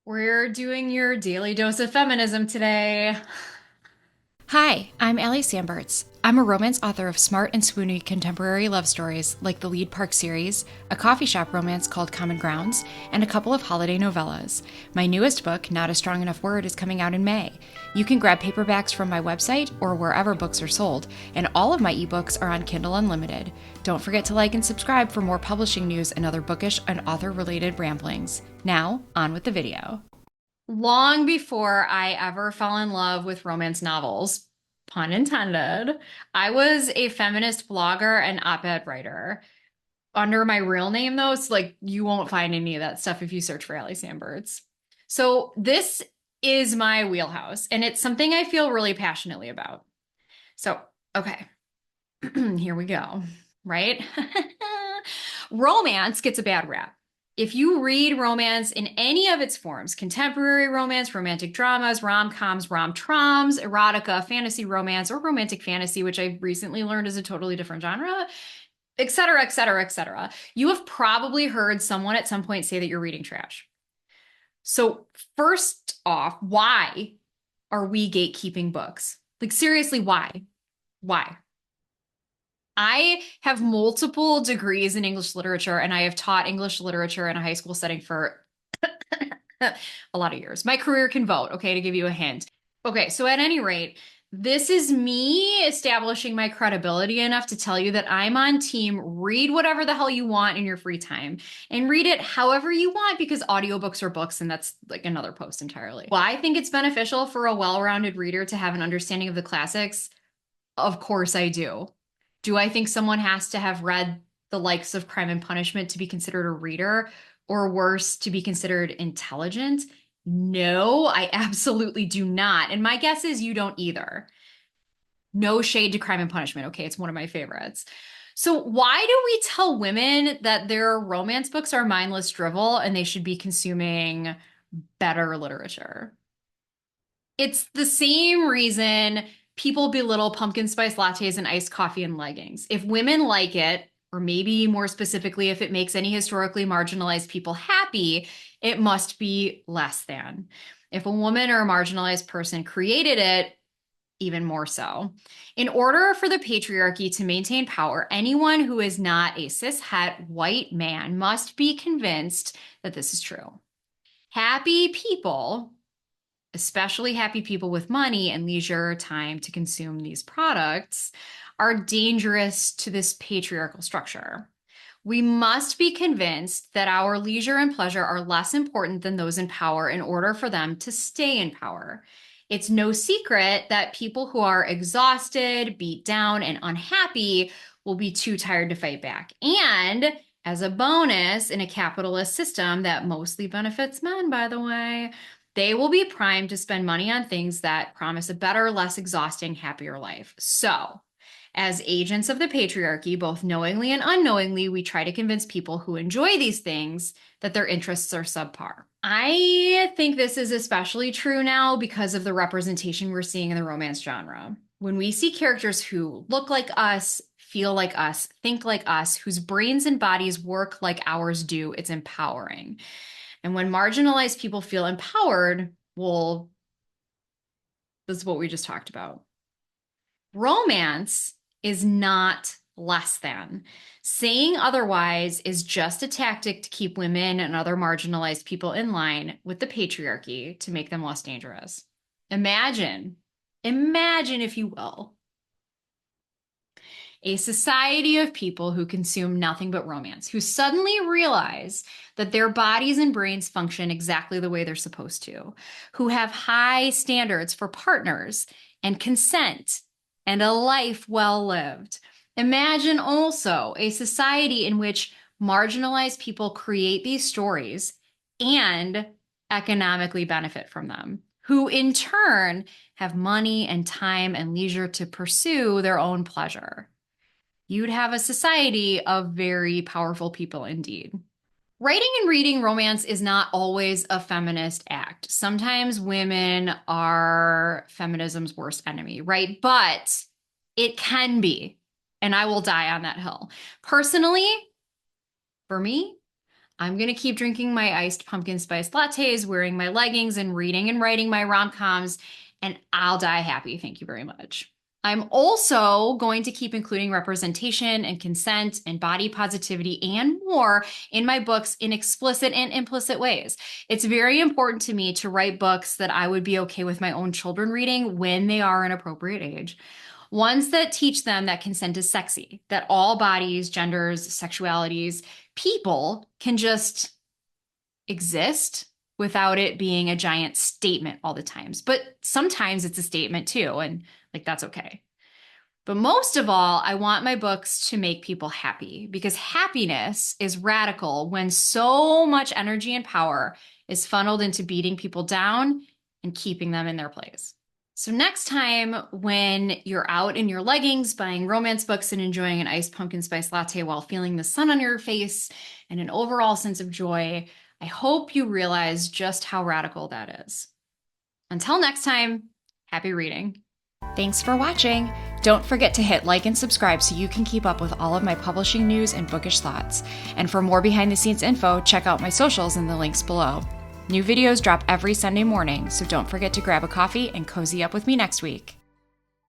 We're doing your daily dose of feminism today. Hi, I'm Allie Samberts. I'm a romance author of smart and swoony contemporary love stories like the Lead Park series, a coffee shop romance called Common Grounds, and a couple of holiday novellas. My newest book, Not a Strong Enough Word, is coming out in May. You can grab paperbacks from my website or wherever books are sold, and all of my ebooks are on Kindle Unlimited. Don't forget to like and subscribe for more publishing news and other bookish and author-related ramblings. Now, on with the video. Long before I ever fell in love with romance novels, pun intended, I was a feminist blogger and op-ed writer. Under my real name, though, so you won't find any of that stuff if you search for Allie Sandbergs. So this is my wheelhouse, and it's something I feel really passionately about. So, okay, here we go, right? Romance gets a bad rap. If you read romance in any of its forms, contemporary romance, romantic dramas, rom-coms, rom-troms, erotica, fantasy romance, or romantic fantasy, which I recently learned is a totally different genre, et cetera, et cetera, et cetera, you have probably heard someone at some point say that you're reading trash. So first off, why are we gatekeeping books? Like, seriously, why? Why? I have multiple degrees in English literature, and I have taught English literature in a high school setting for a lot of years. My career can vote, okay, to give you a hint. Okay, so at any rate, this is me establishing my credibility enough to tell you that I'm on team read whatever the hell you want in your free time and read it however you want because audiobooks are books and that's like another post entirely. Well, I think it's beneficial for a well-rounded reader to have an understanding of the classics. Of course I do. Do I think someone has to have read the likes of Crime and Punishment to be considered a reader, or worse, to be considered intelligent? No, I absolutely do not. And my guess is you don't either. No shade to Crime and Punishment. Okay, it's one of my favorites. So, why do we tell women that their romance books are mindless drivel and they should be consuming better literature? It's the same reason people belittle pumpkin spice lattes and iced coffee and leggings. If women like it, or maybe more specifically, if it makes any historically marginalized people happy, it must be less than. If a woman or a marginalized person created it, even more so. In order for the patriarchy to maintain power, anyone who is not a cishet white man must be convinced that this is true. Happy people, especially happy people with money and leisure time to consume these products, are dangerous to this patriarchal structure. We must be convinced that our leisure and pleasure are less important than those in power in order for them to stay in power. It's no secret that people who are exhausted, beat down, and unhappy will be too tired to fight back. And as a bonus, in a capitalist system that mostly benefits men, by the way, they will be primed to spend money on things that promise a better, less exhausting, happier life. So, as agents of the patriarchy, both knowingly and unknowingly, we try to convince people who enjoy these things that their interests are subpar. I think this is especially true now because of the representation we're seeing in the romance genre. When we see characters who look like us, feel like us, think like us, whose brains and bodies work like ours do, it's empowering. And when marginalized people feel empowered, well, this is what we just talked about. Romance is not less than. Saying otherwise is just a tactic to keep women and other marginalized people in line with the patriarchy to make them less dangerous. Imagine, if you will, a society of people who consume nothing but romance, who suddenly realize that their bodies and brains function exactly the way they're supposed to, who have high standards for partners and consent and a life well lived. Imagine also a society in which marginalized people create these stories and economically benefit from them, who in turn have money and time and leisure to pursue their own pleasure. You'd have a society of very powerful people indeed. Writing and reading romance is not always a feminist act. Sometimes women are feminism's worst enemy, right? But it can be, and I will die on that hill. Personally, for me, I'm going to keep drinking my iced pumpkin spice lattes, wearing my leggings, and reading and writing my rom-coms, and I'll die happy. Thank you very much. I'm also going to keep including representation and consent and body positivity and more in my books in explicit and implicit ways. It's very important to me to write books that I would be okay with my own children reading when they are an appropriate age. Ones that teach them that consent is sexy, that all bodies, genders, sexualities, people can just exist without it being a giant statement all the times. But sometimes it's a statement too, and like that's okay. But most of all, I want my books to make people happy because happiness is radical when so much energy and power is funneled into beating people down and keeping them in their place. So next time when you're out in your leggings buying romance books and enjoying an iced pumpkin spice latte while feeling the sun on your face and an overall sense of joy, I hope you realize just how radical that is. Until next time, happy reading. Thanks for watching. Don't forget to hit like and subscribe so you can keep up with all of my publishing news and bookish thoughts. And for more behind the scenes info, check out my socials in the links below. New videos drop every Sunday morning, so don't forget to grab a coffee and cozy up with me next week.